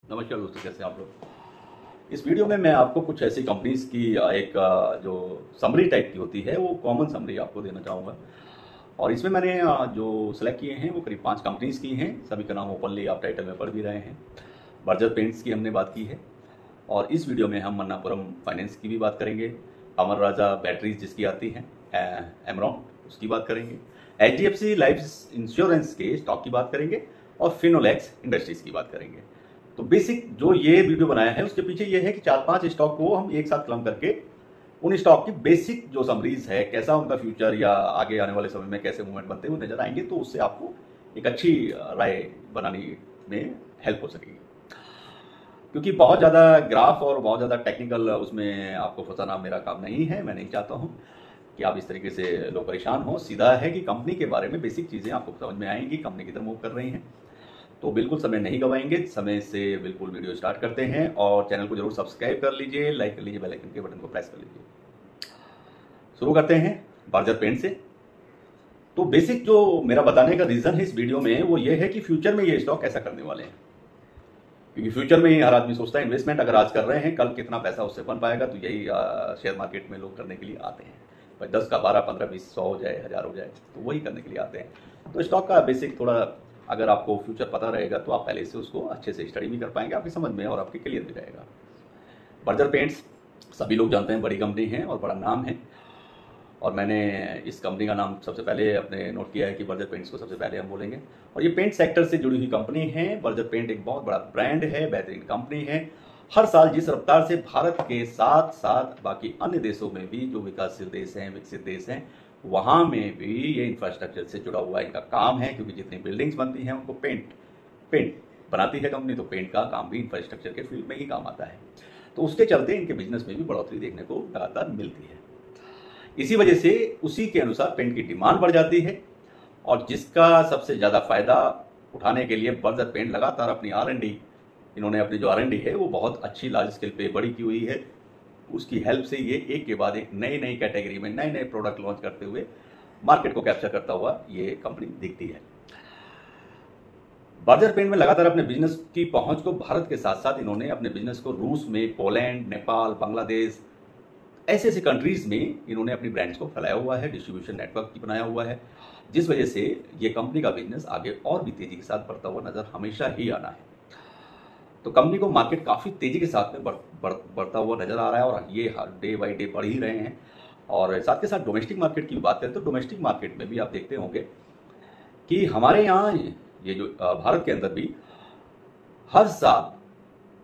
नमस्कार दोस्तों, कैसे हैं आप लोग। इस वीडियो में मैं आपको कुछ ऐसी कंपनीज की एक जो समरी टाइप की होती है वो कॉमन समरी आपको देना चाहूँगा। और इसमें मैंने जो सेलेक्ट किए हैं वो करीब 5 कंपनीज की हैं। सभी का नाम ओपनली आप टाइटल में पढ़ भी रहे हैं। बर्जर पेंट्स की हमने बात की है और इस वीडियो में हम मन्नापुरम फाइनेंस की भी बात करेंगे। अमर राजा बैटरीज जिसकी आती है, एमरॉन उसकी बात करेंगे। HDFC लाइफ इंश्योरेंस के स्टॉक की बात करेंगे और फिनोलेक्स इंडस्ट्रीज की बात करेंगे। तो बेसिक जो ये वीडियो बनाया है उसके पीछे ये है कि 4-5 स्टॉक को हम एक साथ क्लम करके उन स्टॉक की बेसिक जो समरीज है, कैसा उनका फ्यूचर या आगे आने वाले समय में कैसे मूवमेंट बनते हुए नजर आएंगे, तो उससे आपको एक अच्छी राय बनाने में हेल्प हो सकेगी। क्योंकि बहुत ज़्यादा ग्राफ और बहुत ज़्यादा टेक्निकल उसमें आपको फंसाना मेरा काम नहीं है। मैं नहीं चाहता हूँ कि आप इस तरीके से लोग परेशान हो। सीधा है कि कंपनी के बारे में बेसिक चीज़ें आपको समझ में आएंगी, कंपनी किधर मूव कर रही हैं। तो बिल्कुल समय नहीं गवाएंगे, समय से बिल्कुल वीडियो स्टार्ट करते हैं और चैनल को जरूर सब्सक्राइब कर लीजिए, लाइक कर लीजिए, बेल आइकन के बटन को प्रेस कर लीजिए। शुरू करते हैं बर्जर पेंट से। तो बेसिक जो मेरा बताने का रीज़न है इस वीडियो में वो ये है कि फ्यूचर में ये स्टॉक कैसा करने वाले हैं। क्योंकि फ्यूचर में ही हर आदमी सोचता है इन्वेस्टमेंट अगर आज कर रहे हैं कल कितना पैसा उससे बन पाएगा। तो यही शेयर मार्केट में लोग करने के लिए आते हैं। भाई 10 का 12, 15, 20, 100 हो जाए, 1000 हो जाए, तो वही करने के लिए आते हैं। तो स्टॉक का बेसिक थोड़ा अगर आपको फ्यूचर पता रहेगा तो आप पहले से उसको अच्छे से स्टडी भी कर पाएंगे, आपकी समझ में और आपके क्लियर भी रहेगा। बर्जर पेंट्स सभी लोग जानते हैं, बड़ी कंपनी है और बड़ा नाम है। और मैंने इस कंपनी का नाम सबसे पहले अपने नोट किया है कि बर्जर पेंट्स को सबसे पहले हम बोलेंगे। और ये पेंट सेक्टर से जुड़ी हुई कंपनी है। बर्जर पेंट एक बहुत बड़ा ब्रांड है, बेहतरीन कंपनी है। हर साल जिस रफ्तार से भारत के साथ साथ बाकी अन्य देशों में भी जो विकासशील देश हैं, विकसित देश हैं, वहाँ में भी ये इंफ्रास्ट्रक्चर से जुड़ा हुआ इनका काम है। क्योंकि जितनी बिल्डिंग्स बनती हैं उनको पेंट बनाती है कंपनी, तो पेंट का काम भी इंफ्रास्ट्रक्चर के फील्ड में ही काम आता है। तो उसके चलते इनके बिजनेस में भी बढ़ोतरी देखने को लगातार मिलती है। इसी वजह से उसी के अनुसार पेंट की डिमांड बढ़ जाती है। और जिसका सबसे ज़्यादा फायदा उठाने के लिए बर्जर पेंट लगातार अपनी R&D, इन्होंने अपनी जो R&D है वो बहुत अच्छी लार्ज स्केल पे बड़ी की हुई है। उसकी हेल्प से ये एक के बाद एक नई नई कैटेगरी में नए नए प्रोडक्ट लॉन्च करते हुए मार्केट को कैप्चर करता हुआ ये कंपनी दिखती है। बर्जर पेंट में लगातार अपने बिजनेस की पहुंच को भारत के साथ साथ इन्होंने अपने बिजनेस को रूस में, पोलैंड, नेपाल, बांग्लादेश, ऐसे ऐसे कंट्रीज में इन्होंने अपनी ब्रांड्स को फैलाया हुआ है, डिस्ट्रीब्यूशन नेटवर्क की बनाया हुआ है, जिस वजह से ये कंपनी का बिजनेस आगे और भी तेजी के साथ बढ़ता हुआ नजर हमेशा ही आना है। तो कंपनी को मार्केट काफ़ी तेजी के साथ में बढ़ता हुआ नजर आ रहा है और ये डे बाई डे बढ़ ही रहे हैं। और साथ के साथ डोमेस्टिक मार्केट की बात करें तो डोमेस्टिक मार्केट में भी आप देखते होंगे कि हमारे यहाँ ये जो भारत के अंदर भी हर साल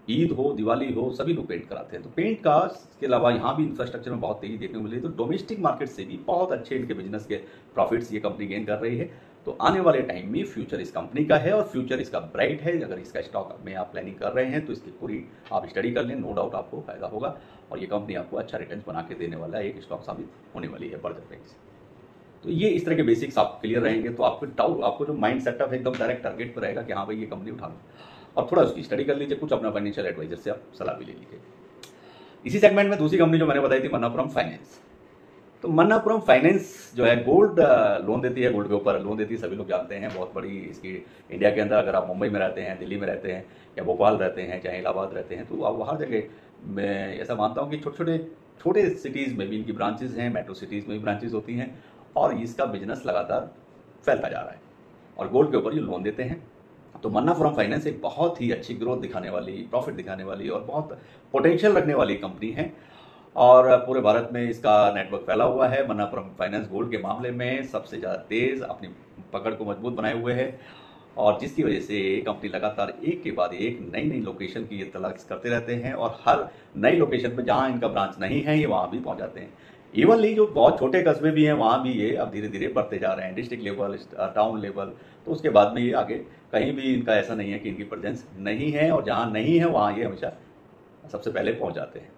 ईद हो, दिवाली हो, सभी लोग पेंट कराते हैं। तो पेंट का के अलावा यहाँ भी इंफ्रास्ट्रक्चर में बहुत तेजी देखने को मिल रही है। तो डोमेस्टिक मार्केट से भी बहुत अच्छे इनके बिजनेस के प्रॉफिट्स ये कंपनी गेन कर रही है। तो आने वाले टाइम में फ्यूचर इस कंपनी का है और फ्यूचर इसका ब्राइट है। अगर इसका स्टॉक में आप प्लानिंग कर रहे हैं तो इसकी पूरी आप स्टडी कर लें, नो डाउट आपको फायदा होगा और ये कंपनी आपको अच्छा रिटर्न बना के देने वाला एक स्टॉक साबित होने वाली है बर्जर पेंट्स। तो ये इस तरह के बेसिक्स आप क्लियर रहेंगे तो आपको जो माइंड सेटअप है एकदम डायरेक्ट टारगेट पर रहेगा कि हाँ भाई ये कंपनी उठा लो। और थोड़ा उसकी स्टडी कर लीजिए, कुछ अपना फाइनेंशियल एडवाइजर से आप सलाह भी ले लीजिए। इसी सेगमेंट में दूसरी कंपनी जो मैंने बताई थी मन्नापुरम फाइनेंस। तो मन्नापुरम फाइनेंस जो है गोल्ड लोन देती है, गोल्ड के ऊपर लोन देती है, सभी लोग जानते हैं। बहुत बड़ी इसकी इंडिया के अंदर अगर आप मुंबई में रहते हैं, दिल्ली में रहते हैं या भोपाल रहते हैं, चाहे इलाहाबाद रहते हैं, तो आप हर जगह मैं ऐसा मानता हूँ कि छोटे सिटीज़ में भी इनकी ब्रांचेज हैं, मेट्रो सिटीज़ में भी ब्रांचेज होती हैं और इसका बिजनेस लगातार फैलता जा रहा है और गोल्ड के ऊपर ये लोन देते हैं। तो मन्नापुरम फाइनेंस एक बहुत ही अच्छी ग्रोथ दिखाने वाली, प्रॉफिट दिखाने वाली और बहुत पोटेंशियल रखने वाली कंपनी है और पूरे भारत में इसका नेटवर्क फैला हुआ है। मन्नापुरम फाइनेंस गोल्ड के मामले में सबसे ज़्यादा तेज़ अपनी पकड़ को मजबूत बनाए हुए है और जिसकी वजह से कंपनी लगातार एक के बाद एक नई नई लोकेशन की ये तलाश करते रहते हैं और हर नई लोकेशन पर जहाँ इनका ब्रांच नहीं है ये वहाँ भी पहुँच जाते हैं। इवनली जो बहुत छोटे कस्बे भी हैं वहाँ भी ये अब धीरे धीरे बढ़ते जा रहे हैं, डिस्ट्रिक्ट लेवल, टाउन लेवल। तो उसके बाद में ये आगे कहीं भी इनका ऐसा नहीं है कि इनकी प्रेजेंस नहीं है और जहाँ नहीं है वहाँ ये हमेशा सबसे पहले पहुँच जाते हैं।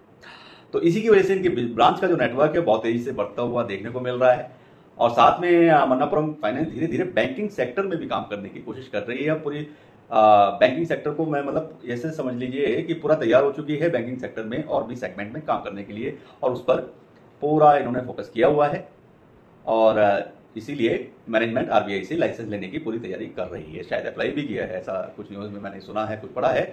तो इसी की वजह से इनकी ब्रांच का जो नेटवर्क है बहुत तेज़ी से बढ़ता हुआ देखने को मिल रहा है और साथ में मन्नापुरम फाइनेंस धीरे धीरे बैंकिंग सेक्टर में भी काम करने की कोशिश कर रही है। पूरी बैंकिंग सेक्टर को मैं मतलब ऐसे समझ लीजिए कि पूरा तैयार हो चुकी है बैंकिंग सेक्टर में और भी सेगमेंट में काम करने के लिए और उस पर पूरा इन्होंने फोकस किया हुआ है और इसीलिए मैनेजमेंट RBI से लाइसेंस लेने की पूरी तैयारी कर रही है। शायद अप्लाई भी किया है, ऐसा कुछ न्यूज़ में मैंने सुना है, कुछ पढ़ा है।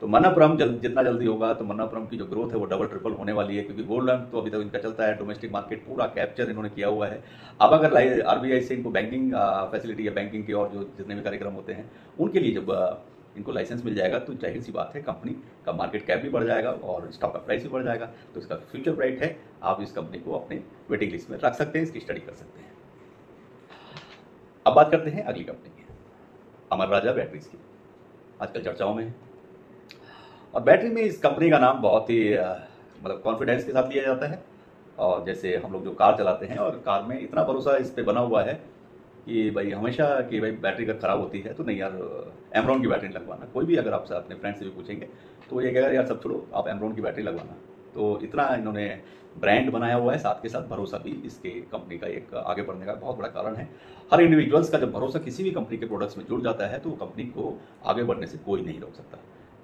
तो मन्नापुरम जितना जल्दी होगा तो मन्नापुरम की जो ग्रोथ है वो डबल ट्रिपल होने वाली है, क्योंकि गोल्ड लोन तो अभी तक इनका चलता है, डोमेस्टिक मार्केट पूरा कैप्चर इन्होंने किया हुआ है। अब अगर आरबीआई से इनको बैंकिंग फैसिलिटी या बैंकिंग के और जो जितने भी कार्यक्रम होते हैं उनके लिए जब इनको लाइसेंस मिल जाएगा तो जाहिर सी बात है कंपनी का मार्केट कैप भी बढ़ जाएगा और स्टॉक का प्राइस भी बढ़ जाएगा। तो इसका फ्यूचर ब्राइट है, आप इस कंपनी को अपने वेटिंग लिस्ट में रख सकते हैं, इसकी स्टडी कर सकते हैं। अब बात करते हैं अगली कंपनी की, अमर राजा बैटरीज की, आजकल चर्चाओं में है। और बैटरी में इस कंपनी का नाम बहुत ही मतलब कॉन्फिडेंस के साथ लिया जाता है। और जैसे हम लोग जो कार चलाते हैं और कार में इतना भरोसा इस पे बना हुआ है कि भाई हमेशा कि भाई बैटरी अगर ख़राब होती है तो नहीं यार एमरॉन की बैटरी लगवाना। कोई भी अगर आपसे अपने फ्रेंड से भी पूछेंगे तो ये कहेगा यार सब छोड़ो, आप एमरॉन की बैटरी लगवाना। तो इतना इन्होंने ब्रांड बनाया हुआ है, साथ के साथ भरोसा भी इसके कंपनी का एक आगे बढ़ने का बहुत बड़ा कारण है। हर इंडिविजुअल्स का जब भरोसा किसी भी कंपनी के प्रोडक्ट्स में जुड़ जाता है तो कंपनी को आगे बढ़ने से कोई नहीं रोक सकता।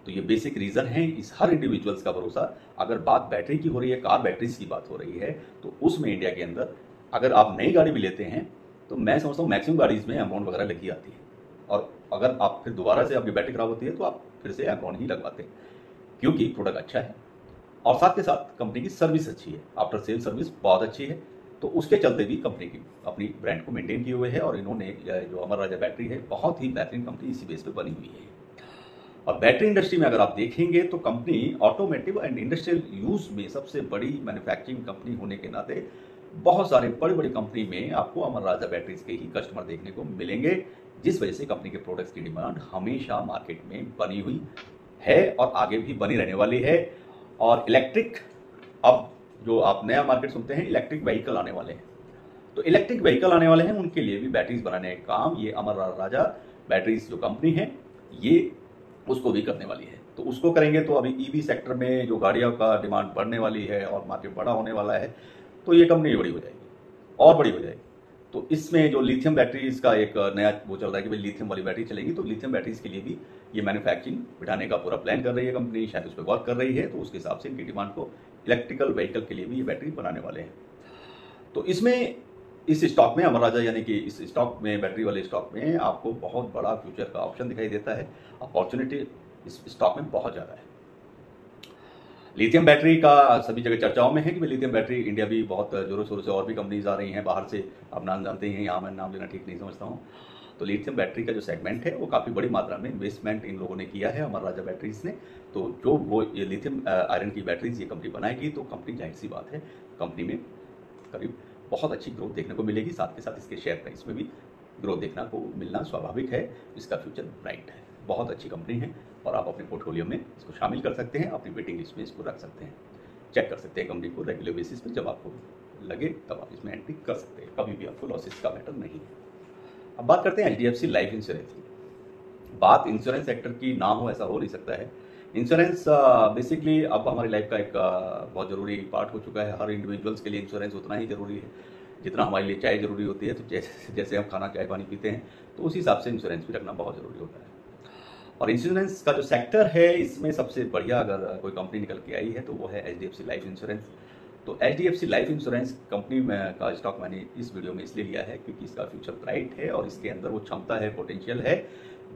तो ये बेसिक रीज़न है इस हर इंडिविजुअल्स का भरोसा। अगर बात बैटरी की हो रही है, कार बैटरीज की बात हो रही है, तो उसमें इंडिया के अंदर अगर आप नई गाड़ी भी लेते हैं तो मैं समझता हूँ मैक्सिमम गाड़ीज़ में एमरॉन वगैरह लगी आती है। और अगर आप फिर दोबारा से आपकी बैटरी खराब होती है तो आप फिर से एमरॉन ही लगवाते हैं, क्योंकि प्रोडक्ट अच्छा है और साथ के साथ कंपनी की सर्विस अच्छी है, आफ्टर सेल सर्विस बहुत अच्छी है। तो उसके चलते भी कंपनी की अपनी ब्रांड को मेंटेन किए हुए है और इन्होंने जो अमर राजा बैटरी है बहुत ही बेहतरीन कंपनी इसी बेस पे बनी हुई है। और बैटरी इंडस्ट्री में अगर आप देखेंगे तो company automotive and industrial use में सबसे बड़ी मैन्युफैक्चरिंग कंपनी होने के नाते बहुत सारे बड़ी बड़ी कंपनी में आपको अमर राजा बैटरीज के ही कस्टमर देखने को मिलेंगे, जिस वजह से कंपनी के प्रोडक्ट्स की डिमांड हमेशा मार्केट में बनी हुई है और आगे भी बनी रहने वाली है। और इलेक्ट्रिक, अब जो आप नया मार्केट सुनते हैं, इलेक्ट्रिक व्हीकल आने वाले हैं, तो इलेक्ट्रिक व्हीकल आने वाले हैं उनके लिए भी बैटरीज बनाने का काम ये अमर राजा बैटरीज जो कंपनी है ये उसको भी करने वाली है। तो उसको करेंगे तो अभी ईवी सेक्टर में जो गाड़ियों का डिमांड बढ़ने वाली है और मार्केट बड़ा होने वाला है, तो ये कंपनी बड़ी हो जाएगी और बड़ी हो जाएगी। तो इसमें जो लिथियम बैटरीज का एक नया वो चल रहा है कि भाई लिथियम वाली बैटरी चलेगी, तो लिथियम बैटरीज के लिए भी ये मैन्युफैक्चरिंग बिठाने का पूरा प्लान कर रही है कंपनी, शायद उस पर वर्क कर रही है। तो उसके हिसाब से इनकी डिमांड को इलेक्ट्रिकल व्हीकल के लिए भी ये बैटरी बनाने वाले हैं। तो इसमें इस स्टॉक में अमर राजा यानी कि इस स्टॉक में, बैटरी वाले स्टॉक में आपको बहुत बड़ा फ्यूचर का ऑप्शन दिखाई देता है। अपॉर्चुनिटी इस स्टॉक में बहुत ज़्यादा है। लिथियम बैटरी का सभी जगह चर्चाओं में है कि लिथियम बैटरी इंडिया भी बहुत जोरों शोरों से, और भी कंपनीज आ रही हैं बाहर से, आप नाम जानते ही हैं, यहाँ मैं नाम लेना ठीक नहीं समझता हूँ। तो लिथियम बैटरी का जो सेगमेंट है वो काफ़ी बड़ी मात्रा में इन्वेस्टमेंट इन लोगों ने किया है अमर राजा बैटरीज ने। तो जो वो ये लिथियम आयरन की बैटरीज ये कंपनी बनाएगी तो कंपनी जाहिर सी बात है कंपनी में करीब बहुत अच्छी ग्रोथ देखने को मिलेगी, साथ के साथ इसके शेयर प्राइस में भी ग्रोथ देखने को मिलना स्वाभाविक है। इसका फ्यूचर ब्राइट है, बहुत अच्छी कंपनी है और आप अपने पोर्टफोलियो में इसको शामिल कर सकते हैं, अपनी वेटिंग लिस्ट में इसको रख सकते हैं, चेक कर सकते हैं कंपनी को रेगुलर बेसिस पे। जब आपको लगे तब आप इसमें एंट्री कर सकते हैं, कभी भी आपको लॉसेस का मैटर नहीं है। अब बात करते हैं एचडीएफसी लाइफ इंश्योरेंस की। बात इंश्योरेंस सेक्टर की ना हो ऐसा हो नहीं सकता है। इंश्योरेंस बेसिकली अब हमारी लाइफ का एक बहुत ज़रूरी पार्ट हो चुका है। हर इंडिविजुअल्स के लिए इंश्योरेंस उतना ही ज़रूरी है जितना हमारे लिए चाय ज़रूरी होती है। तो जैसे हम खाना चाय पानी पीते हैं तो उस हिसाब से इंश्योरेंस भी रखना बहुत ज़रूरी होता है। और इंश्योरेंस का जो सेक्टर है इसमें सबसे बढ़िया अगर कोई कंपनी निकल के आई है तो वो है एचडीएफसी लाइफ इंश्योरेंस। तो एचडीएफसी लाइफ इंश्योरेंस कंपनी में का स्टॉक मैंने इस वीडियो में इसलिए लिया है क्योंकि इसका फ्यूचर ब्राइट है और इसके अंदर वो क्षमता है, पोटेंशियल है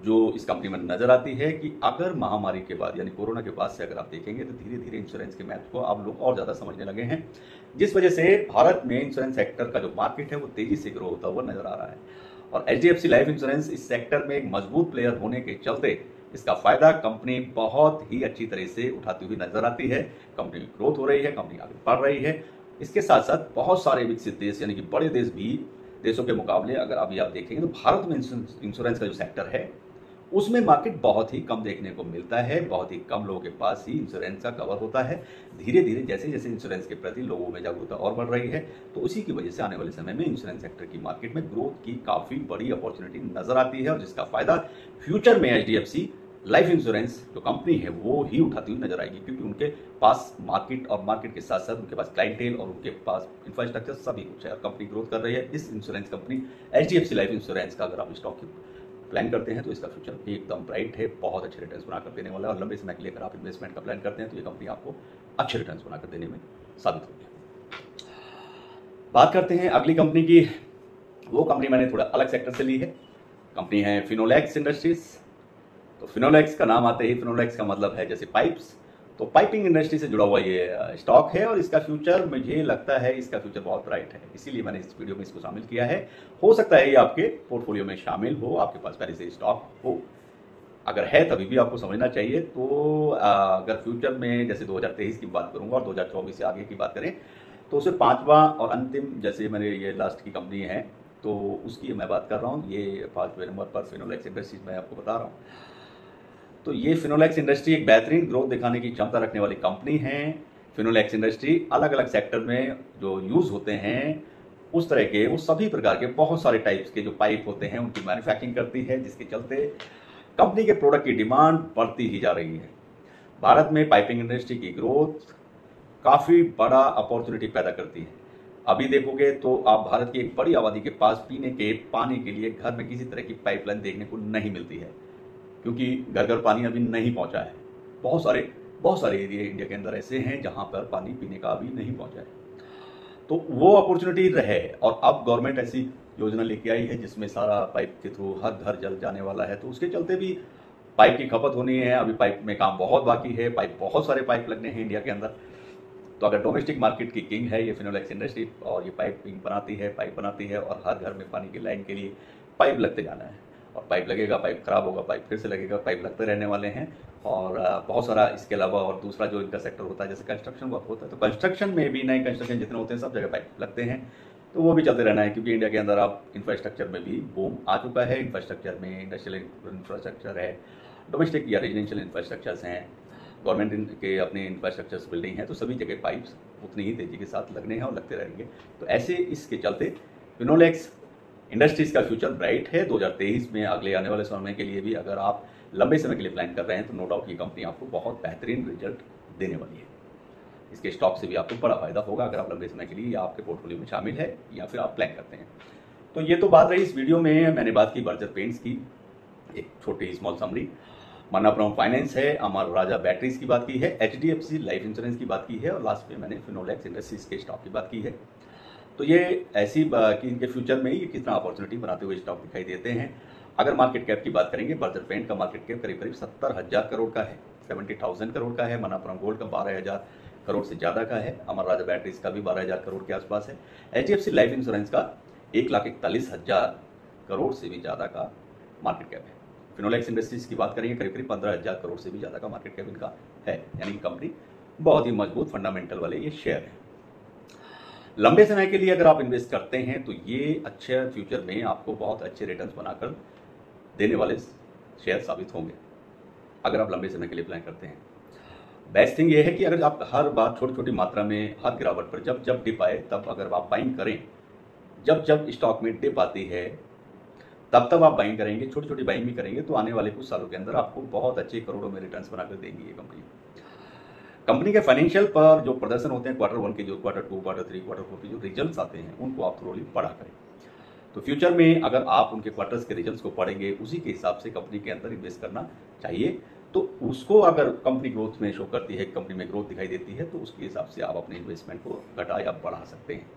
जो इस कंपनी में नजर आती है कि अगर महामारी के बाद यानी कोरोना के बाद से अगर आप देखेंगे तो धीरे धीरे इंश्योरेंस के महत्व को आप लोग और ज़्यादा समझने लगे हैं, जिस वजह से भारत में इंश्योरेंस सेक्टर का जो मार्केट है वो तेजी से ग्रो होता हुआ नजर आ रहा है। और एचडीएफसी लाइफ इंश्योरेंस इस सेक्टर में एक मजबूत प्लेयर होने के चलते इसका फायदा कंपनी बहुत ही अच्छी तरह से उठाती हुई नजर आती है। कंपनी की ग्रोथ हो रही है, कंपनी आगे बढ़ रही है। इसके साथ साथ बहुत सारे विकसित देश यानी कि बड़े देश भी देशों के मुकाबले अगर अभी आप देखेंगे तो भारत में इंश्योरेंस का जो सेक्टर है उसमें मार्केट बहुत ही कम देखने को मिलता है, बहुत ही कम लोगों के पास ही इंश्योरेंस का कवर होता है। धीरे धीरे जैसे जैसे इंश्योरेंस के प्रति लोगों में जागरूकता और बढ़ रही है तो उसी की वजह से आने वाले समय में इंश्योरेंस सेक्टर की मार्केट में ग्रोथ की काफ़ी बड़ी अपॉर्चुनिटी नजर आती है और जिसका फायदा फ्यूचर में एचडीएफसी लाइफ इंश्योरेंस जो कंपनी है वो ही उठाती हुई नजर आएगी, क्योंकि उनके पास मार्केट और मार्केट के साथ साथ उनके पास क्लाइंटेल और उनके पास इंफ्रास्ट्रक्चर सभी कुछ है और कंपनी ग्रोथ कर रही है। इस insurance company HDFC life insurance का अगर आप स्टॉक की प्लान करते हैं तो इसका फ्यूचर एकदम ब्राइट है, बहुत अच्छे रिटर्न्स बनाकर देने वाला है और लंबे समय के लिए अगर आप इन्वेस्टमेंट का प्लान करते हैं तो ये कंपनी आपको अच्छे रिटर्न्स बनाकर देने में साबित होगी। बात करते हैं अगली कंपनी की। वो कंपनी मैंने थोड़ा अलग सेक्टर से ली है, कंपनी है फिनोलेक्स इंडस्ट्रीज। तो फिनोलेक्स का नाम आते ही, फिनोलेक्स का मतलब है जैसे पाइप्स, तो पाइपिंग इंडस्ट्री से जुड़ा हुआ ये स्टॉक है और इसका फ्यूचर, मुझे लगता है इसका फ्यूचर बहुत ब्राइट है, इसीलिए मैंने इस वीडियो में इसको शामिल किया है। हो सकता है ये आपके पोर्टफोलियो में शामिल हो, आपके पास पहले से स्टॉक हो, अगर है तभी भी आपको समझना चाहिए। तो अगर फ्यूचर में जैसे 2023 की बात करूंगा और 2024 से आगे की बात करें तो उसे पांचवा और अंतिम, जैसे मेरे ये लास्ट की कंपनी है तो उसकी मैं बात कर रहा हूँ, ये 5वें नंबर पर फिनोलेक्स इंडस्ट्रीज मैं आपको बता रहा हूँ। तो ये फिनोलेक्स इंडस्ट्री एक बेहतरीन ग्रोथ दिखाने की क्षमता रखने वाली कंपनी है। फिनोलेक्स इंडस्ट्री अलग अलग सेक्टर में जो यूज होते हैं उस तरह के, उस सभी प्रकार के बहुत सारे टाइप्स के जो पाइप होते हैं उनकी मैन्युफैक्चरिंग करती है, जिसके चलते कंपनी के प्रोडक्ट की डिमांड बढ़ती ही जा रही है। भारत में पाइपिंग इंडस्ट्री की ग्रोथ काफ़ी बड़ा अपॉर्चुनिटी पैदा करती है। अभी देखोगे तो आप भारत की एक बड़ी आबादी के पास पीने के पानी के लिए घर में किसी तरह की पाइपलाइन देखने को नहीं मिलती है, क्योंकि घर घर पानी अभी नहीं पहुंचा है। बहुत सारे एरिया इंडिया के अंदर ऐसे हैं जहां पर पानी पीने का अभी नहीं पहुंचा है। तो वो अपॉर्चुनिटी रहे और अब गवर्नमेंट ऐसी योजना लेके आई है जिसमें सारा पाइप के थ्रू हर घर जल जाने वाला है, तो उसके चलते भी पाइप की खपत होनी है। अभी पाइप में काम बहुत बाकी है, बहुत सारे पाइप लगने हैं इंडिया के अंदर। तो अगर डोमेस्टिक मार्केट की किंग है ये फिनोलेक्स इंडस्ट्री और ये पाइप बनाती है और हर घर में पानी की लाइन के लिए पाइप लगते जाना है, और पाइप लगेगा, पाइप खराब होगा, पाइप फिर से लगेगा, पाइप लगते रहने वाले हैं। और बहुत सारा इसके अलावा और दूसरा जो इनका सेक्टर होता है जैसे कंस्ट्रक्शन वर्क होता है, तो कंस्ट्रक्शन में भी नए कंस्ट्रक्शन जितने होते हैं सब जगह पाइप लगते हैं, तो वो भी चलते रहना है। क्योंकि इंडिया के अंदर आप इंफ्रास्ट्रक्चर में भी बूम आ चुका है, इंफ्रास्ट्रक्चर में इंडस्ट्रियल इंफ्रास्ट्रक्चर है, डोमेस्टिक या रेजिडेंशियल इंफ्रास्ट्रक्चर्स हैं, गवर्नमेंट के अपने इंफ्रास्ट्रक्चर्स बिल्डिंग है, तो सभी जगह पाइप्स उतनी ही तेजी के साथ लगने हैं और लगते रहेंगे। तो ऐसे इसके चलते फिनोलेक्स इंडस्ट्रीज का फ्यूचर ब्राइट है 2023 में। अगले आने वाले समय के लिए भी अगर आप लंबे समय के लिए प्लान कर रहे हैं तो नो डाउट ये कंपनी आपको बहुत बेहतरीन रिजल्ट देने वाली है। इसके स्टॉक से भी आपको बड़ा फायदा होगा अगर आप लंबे समय के लिए या आपके पोर्टफोलियो में शामिल है या फिर आप प्लान करते हैं। तो ये तो बात रही इस वीडियो में, मैंने बात की बर्जर पेंट्स की, एक छोटी स्मॉल समरी। मन्नापुरम फाइनेंस है, अमर राजा बैटरीज की बात की है, HDFC लाइफ इंश्योरेंस की बात की है और लास्ट में मैंने फिनोलेक्स इंडस्ट्रीज के स्टॉक की बात की है। तो ये ऐसी कि इनके फ्यूचर में ये कितना अपॉर्चुनिटी बनाते हुए स्टॉक दिखाई देते हैं। अगर मार्केट कैप की बात करेंगे, बर्जर पेंट का मार्केट कैप करीब 70,000 करोड़ का है, 70,000 करोड़ का है। मन्नापुरम गोल्ड का 12,000 करोड़ से ज़्यादा का है। अमर राजा बैटरीज का भी 12,000 करोड़ के आसपास है। HDFC लाइफ इंश्योरेंस का 1,41,000 करोड़ से भी ज़्यादा का मार्केट कैप है। फिनोलेक्स इंडस्ट्रीज की बात करेंगे, करीब 15,000 करोड़ से भी ज़्यादा का मार्केट कैप इनका है, यानी कंपनी बहुत ही मजबूत फंडामेंटल वाले ये शेयर है। लंबे समय के लिए अगर आप इन्वेस्ट करते हैं तो ये अच्छे फ्यूचर में आपको बहुत अच्छे रिटर्न्स बनाकर देने वाले शेयर साबित होंगे अगर आप लंबे समय के लिए प्लान करते हैं। बेस्ट थिंग ये है कि अगर आप हर बार छोटी छोटी मात्रा में हर गिरावट पर जब डिप आए तब अगर आप बाइंग करें, जब स्टॉक में डिप आती है तब आप बाइंग करेंगे, छोटी छोटी बाइंग भी करेंगे, तो आने वाले कुछ सालों के अंदर आपको बहुत अच्छे करोड़ों में रिटर्न्स बनाकर देंगी ये कंपनी के फाइनेंशियल पर जो प्रदर्शन होते हैं Q1 के, जो Q2, Q3, Q4 के जो रिजल्ट्स आते हैं उनको आप थोड़ी पढ़ा करें। तो फ्यूचर में अगर आप उनके क्वार्टर्स के रिजल्ट्स को पढ़ेंगे, उसी के हिसाब से कंपनी के अंदर इन्वेस्ट करना चाहिए। तो उसको अगर कंपनी ग्रोथ में शो करती है, कंपनी में ग्रोथ दिखाई देती है, तो उसके हिसाब से आप अपने इन्वेस्टमेंट को घटा या बढ़ा सकते हैं।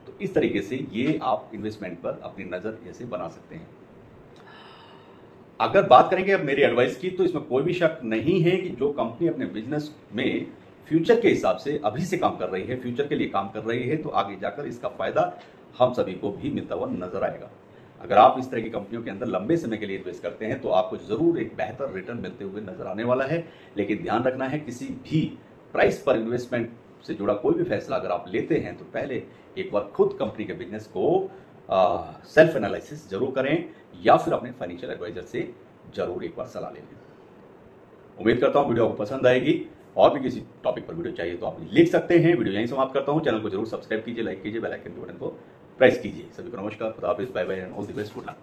तो इस तरीके से ये आप इन्वेस्टमेंट पर अपनी नज़र ऐसे बना सकते हैं। अगर बात करेंगे अब मेरी एडवाइस की, तो इसमें कोई भी शक नहीं है कि जो कंपनी अपने बिजनेस में फ्यूचर के हिसाब से अभी से काम कर रही है, फ्यूचर के लिए काम कर रही है, तो आगे जाकर इसका फायदा हम सभी को भी मिलता हुआ नजर आएगा। अगर आप इस तरह की कंपनियों के अंदर लंबे समय के लिए इन्वेस्ट करते हैं तो आपको जरूर एक बेहतर रिटर्न मिलते हुए नजर आने वाला है। लेकिन ध्यान रखना है, किसी भी प्राइस पर इन्वेस्टमेंट से जुड़ा कोई भी फैसला अगर आप लेते हैं तो पहले एक बार खुद कंपनी के बिजनेस को सेल्फ एनालिसिस जरूर करें या फिर अपने फाइनेंशियल एडवाइजर से जरूर एक बार सलाह ले लें। उम्मीद करता हूं वीडियो आपको पसंद आएगी। और भी किसी टॉपिक पर वीडियो चाहिए तो आप लिख सकते हैं। वीडियो यहीं समाप्त करता हूं। चैनल को जरूर सब्सक्राइब कीजिए, लाइक कीजिए, बेल आइकन के बटन को प्रेस कीजिए। सभी को नमस्कार, खुदा हाफिज़, bye bye and all the best, good luck.